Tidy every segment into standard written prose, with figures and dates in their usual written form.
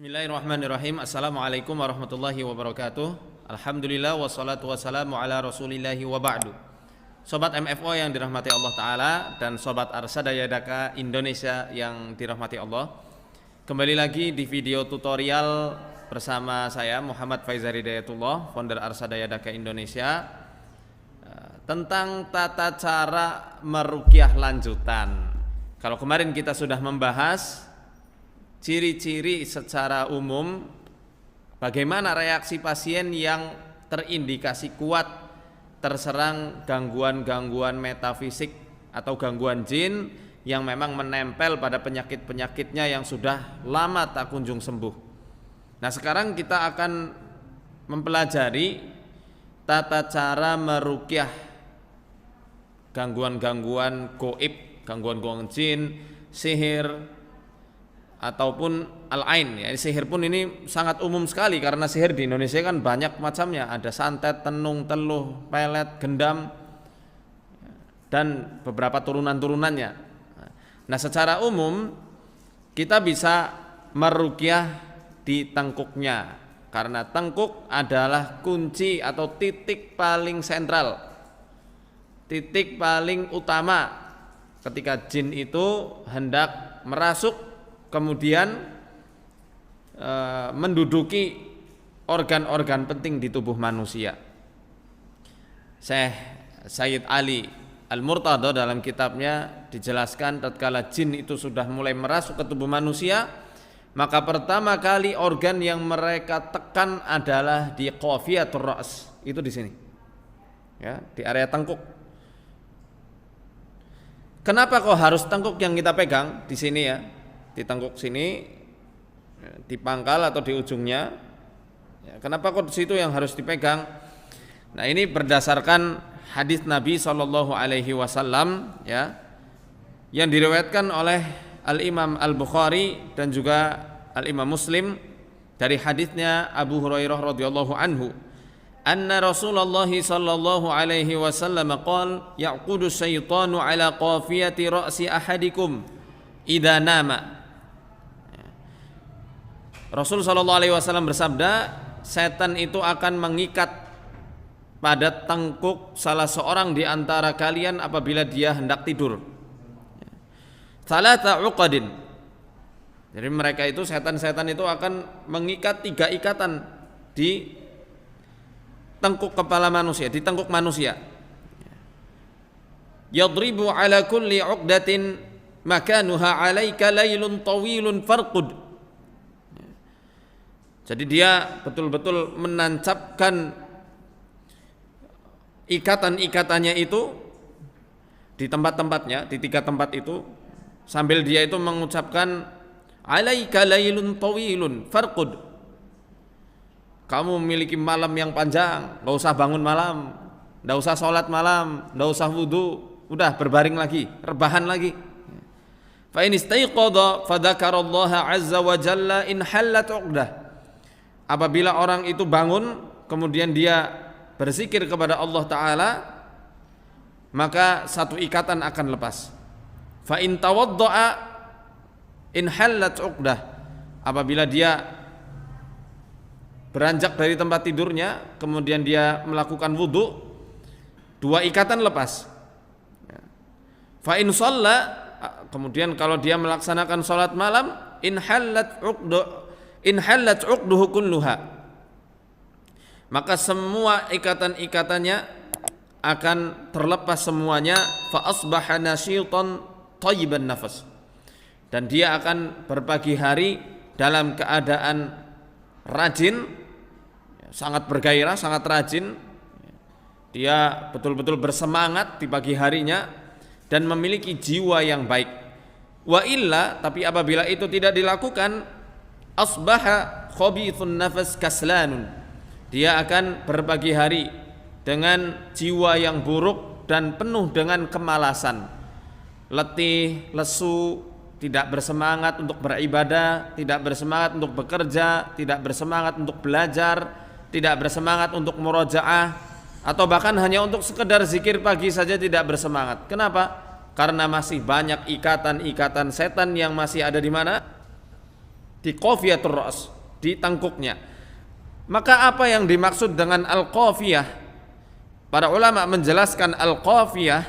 Bismillahirrahmanirrahim. Assalamualaikum warahmatullahi wabarakatuh. Alhamdulillah wassalatu wassalamu ala rasulillahi wa ba'du. Sobat MFO yang dirahmati Allah Ta'ala dan Sobat Arsadaya Daka Indonesia yang dirahmati Allah, kembali lagi di video tutorial bersama saya Muhammad Faizar Hidayatullah, founder Arsadaya Daka Indonesia, tentang tata cara meruqyah lanjutan. Kalau kemarin kita sudah membahas ciri-ciri secara umum, bagaimana reaksi pasien yang terindikasi kuat terserang gangguan-gangguan metafisik atau gangguan jin yang memang menempel pada penyakit-penyakitnya yang sudah lama tak kunjung sembuh. Nah, sekarang kita akan mempelajari tata cara meruqyah gangguan-gangguan gaib, gangguan-gangguan jin, sihir, ataupun al-ain. Ya, sihir pun ini sangat umum sekali karena sihir di Indonesia kan banyak macamnya, ada santet, tenung, teluh, pelet, gendam, dan beberapa turunan-turunannya. Nah, secara umum kita bisa meruqyah di tengkuknya karena tengkuk adalah kunci atau titik paling sentral, titik paling utama ketika jin itu hendak merasuk kemudian menduduki organ-organ penting di tubuh manusia. Syekh Sayyid Ali Al-Murtada dalam kitabnya dijelaskan tatkala jin itu sudah mulai merasuk ke tubuh manusia, maka pertama kali organ yang mereka tekan adalah di qafiyatur ra's, itu di sini. Ya, di area tengkuk. Kenapa kok harus tengkuk yang kita pegang di sini ya? Di tengkuk sini, di pangkal atau di ujungnya. Ya, kenapa kok di situ yang harus dipegang? Nah, ini berdasarkan hadis Nabi SAW ya, yang diriwayatkan oleh Al-Imam Al-Bukhari dan juga Al-Imam Muslim dari hadisnya Abu Hurairah radhiyallahu anhu, anna Rasulullah sallallahu alaihi wasallam qala yaqudu syaitanu ala qafiyati ra'si ahadikum idza nama. Rasul sallallahu alaihi wasallam bersabda, setan itu akan mengikat pada tengkuk salah seorang di antara kalian apabila dia hendak tidur. Salata uqadin. Jadi mereka itu, setan-setan itu akan mengikat 3 ikatan di tengkuk kepala manusia, di tengkuk manusia. Yadribu ala kulli uqdatin makanuha alaika lailun tawilun farqud. Jadi dia betul-betul menancapkan ikatan-ikatannya itu di tempat-tempatnya, di 3 tempat itu, sambil dia itu mengucapkan alaika lailun tawilun farqud. Kamu memiliki malam yang panjang, gak usah bangun malam, gak usah sholat malam, gak usah wudu, udah berbaring lagi, rebahan lagi. Fa in istayqadha fadzakarallaha azza wa jalla in hallat 'uqdah. Apabila orang itu bangun kemudian dia berzikir kepada Allah Ta'ala, maka 1 ikatan akan lepas. Fa in tawadda'a in hallat 'uqdah. Apabila dia beranjak dari tempat tidurnya kemudian dia melakukan wudu, 2 ikatan lepas. Fa in shalla, kemudian kalau dia melaksanakan sholat malam, in hallat 'uqduhu kulluha, maka semua ikatan-ikatannya akan terlepas semuanya. Fa asbaha nasyitan thayyiban nafas, dan dia akan berpagi hari dalam keadaan rajin, sangat bergairah, sangat rajin. Dia betul-betul bersemangat di pagi harinya dan memiliki jiwa yang baik. Wa illa, tapi apabila itu tidak dilakukan, asbaha khabithun nafas kaslanun, dia akan berpagi hari dengan jiwa yang buruk dan penuh dengan kemalasan, letih, lesu, tidak bersemangat untuk beribadah, tidak bersemangat untuk bekerja, tidak bersemangat untuk belajar, tidak bersemangat untuk murojaah, atau bahkan hanya untuk sekedar zikir pagi saja tidak bersemangat. Kenapa? Karena masih banyak ikatan-ikatan setan yang masih ada di mana? di qafiyatur ra's, di tangkuknya. Maka apa yang dimaksud dengan al-qafiyah? Para ulama menjelaskan al-qafiyah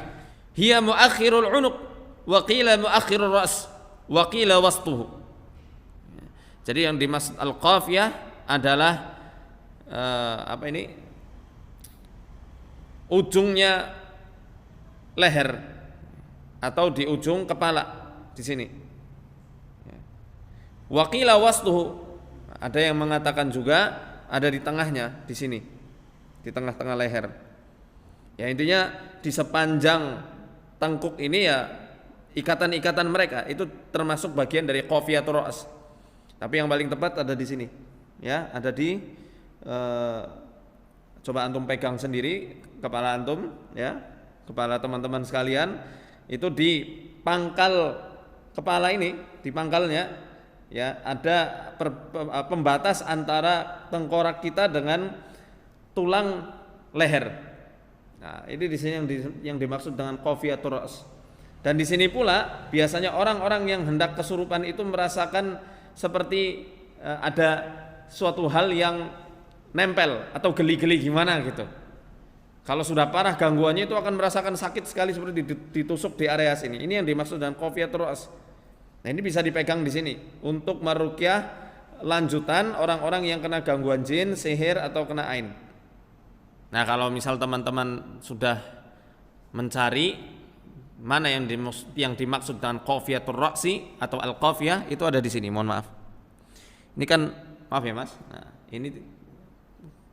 hiya muakhirul unuq wa qila muakhirur ra's wa qila wastuhu. Jadi yang dimaksud al-qafiyah adalah ujungnya leher atau di ujung kepala di sini. Wa qila wastuhu, ada yang mengatakan juga ada di tengahnya di sini, di tengah-tengah leher. Ya intinya di sepanjang tengkuk ini ya ikatan-ikatan mereka itu termasuk bagian dari qafiyatur ra's. Tapi yang paling tepat ada di sini. Ya, ada di coba antum pegang sendiri kepala antum ya, kepala teman-teman sekalian, itu di pangkal kepala ini, di pangkalnya ya ada pembatas antara tengkorak kita dengan tulang leher. Nah, ini di sini yang dimaksud dengan qafiyatur ra's. Dan di sini pula biasanya orang-orang yang hendak kesurupan itu merasakan seperti ada suatu hal yang nempel atau geli-geli gimana gitu. Kalau sudah parah gangguannya itu akan merasakan sakit sekali seperti ditusuk di area sini. Ini yang dimaksud dengan qafiyatur ra's. Nah, ini bisa dipegang di sini untuk meruqyah lanjutan orang-orang yang kena gangguan jin, sihir atau kena ain. Nah, kalau misal teman-teman sudah mencari mana yang dimaksud dengan qafiyatur ra'si atau al-qafiyah, itu ada di sini. Mohon maaf. Ini kan maaf ya Mas. Nah, ini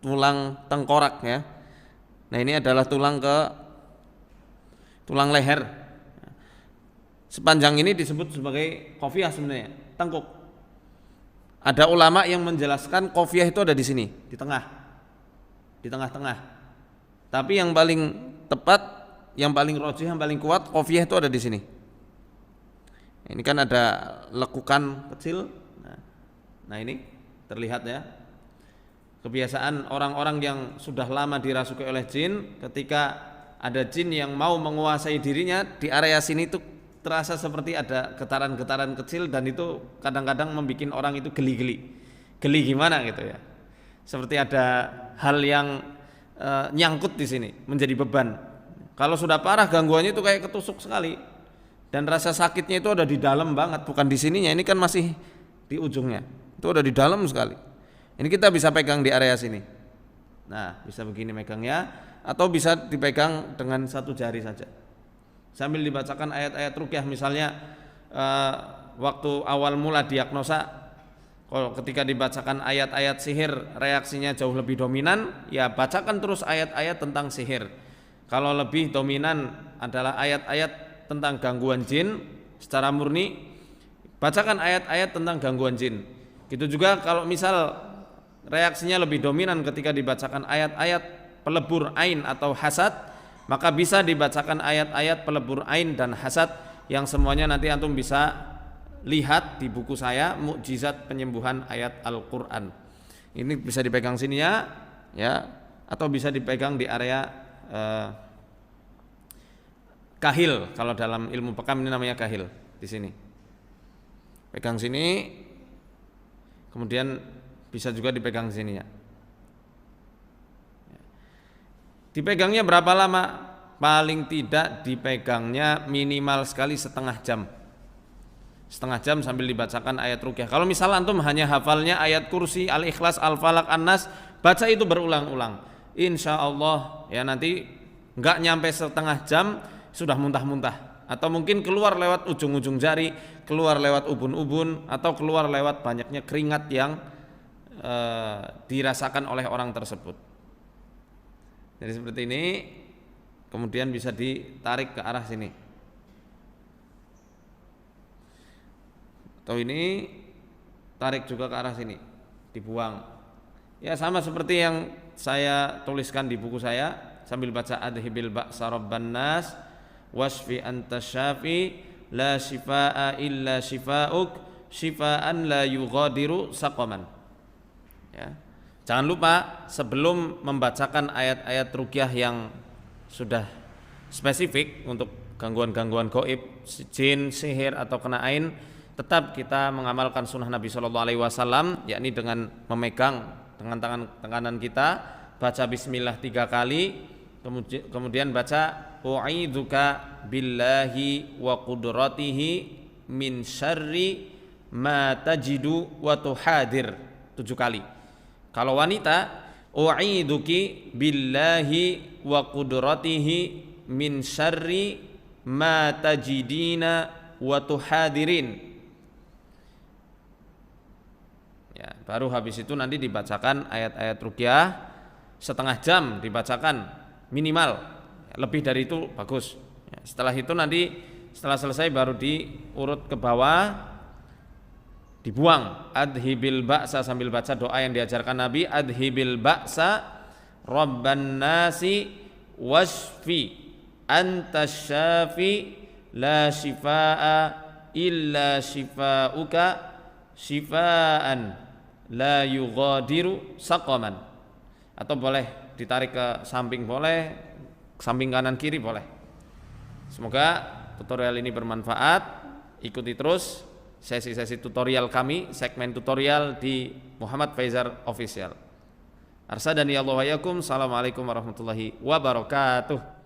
tulang tengkorak ya. Nah, ini adalah tulang leher. Sepanjang ini disebut sebagai qafiyah sebenarnya, tengkuk. Ada ulama yang menjelaskan qafiyah itu ada di sini, di tengah. Di tengah-tengah. Tapi yang paling tepat, yang paling rajih, yang paling kuat, qafiyah itu ada di sini. Ini kan ada lekukan kecil. Nah, ini terlihat ya. Kebiasaan orang-orang yang sudah lama dirasuki oleh jin, ketika ada jin yang mau menguasai dirinya, di area sini itu terasa seperti ada getaran-getaran kecil, dan itu kadang-kadang membuat orang itu geli-geli. Geli gimana gitu ya. Seperti ada hal yang nyangkut di sini, menjadi beban. Kalau sudah parah gangguannya itu kayak ketusuk sekali. Dan rasa sakitnya itu ada di dalam banget, bukan di sininya. Ini kan masih di ujungnya. Itu ada di dalam sekali. Ini kita bisa pegang di area sini. Nah, bisa begini megangnya, atau bisa dipegang dengan satu jari saja. Sambil dibacakan ayat-ayat ruqyah, misalnya waktu awal mula diagnosa, kalau ketika dibacakan ayat-ayat sihir reaksinya jauh lebih dominan, ya bacakan terus ayat-ayat tentang sihir. Kalau lebih dominan adalah ayat-ayat tentang gangguan jin secara murni, bacakan ayat-ayat tentang gangguan jin. Gitu juga kalau misal reaksinya lebih dominan ketika dibacakan ayat-ayat pelebur ain atau hasad, maka bisa dibacakan ayat-ayat pelebur ain dan hasad yang semuanya nanti antum bisa lihat di buku saya, Mukjizat Penyembuhan Ayat Al-Qur'an. Ini bisa dipegang sini ya, atau bisa dipegang di area kahil. Kalau dalam ilmu pekam ini namanya kahil, di sini. Pegang sini, kemudian bisa juga dipegang sini ya. Dipegangnya berapa lama? Paling tidak dipegangnya minimal sekali setengah jam. Setengah jam sambil dibacakan ayat ruqyah. Kalau misal antum hanya hafalnya ayat kursi, al-ikhlas, al-falak, an-nas, baca itu berulang-ulang. Insya Allah ya nanti enggak nyampe setengah jam sudah muntah-muntah. Atau mungkin keluar lewat ujung-ujung jari, keluar lewat ubun-ubun, atau keluar lewat banyaknya keringat yang dirasakan oleh orang tersebut. Jadi seperti ini, kemudian bisa ditarik ke arah sini. Atau ini tarik juga ke arah sini, dibuang. Ya sama seperti yang saya tuliskan di buku saya, sambil baca adhibil ba'sa rabban nas wasfi anta syafi la shifaa illa shifauk shifaan la yughadiru saqaman. Ya. Jangan lupa sebelum membacakan ayat-ayat ruqyah yang sudah spesifik untuk gangguan-gangguan gaib, jin, sihir atau kena ain, tetap kita mengamalkan sunnah Nabi Shallallahu Alaihi Wasallam, yakni dengan memegang dengan tangan kanan kita, baca Bismillah 3 kali, kemudian baca U'idzuka billahi wa qudratihi min syarri ma tajidu wa tuhadir 7 kali. Kalau wanita, U'idzuki billahi wa qudratihi min syarri ma tajidina wa tuhadirin. Ya, baru habis itu nanti dibacakan ayat-ayat ruqyah setengah jam dibacakan minimal, lebih dari itu bagus. Ya, setelah itu nanti setelah selesai baru diurut ke bawah, dibuang. Adhibil ba'sa, sambil baca doa yang diajarkan Nabi, adhibil ba'sa rabban nasi wasfi anta syafi la shifaa illa shifauka shifaan la yughadiru saqaman. Atau boleh ditarik ke samping, boleh samping kanan kiri boleh. Semoga tutorial ini bermanfaat. Ikuti terus sesi-sesi tutorial kami, segmen tutorial di Muhammad Faizar Official. Arsadani Allah wa yakum. Assalamualaikum warahmatullahi wabarakatuh.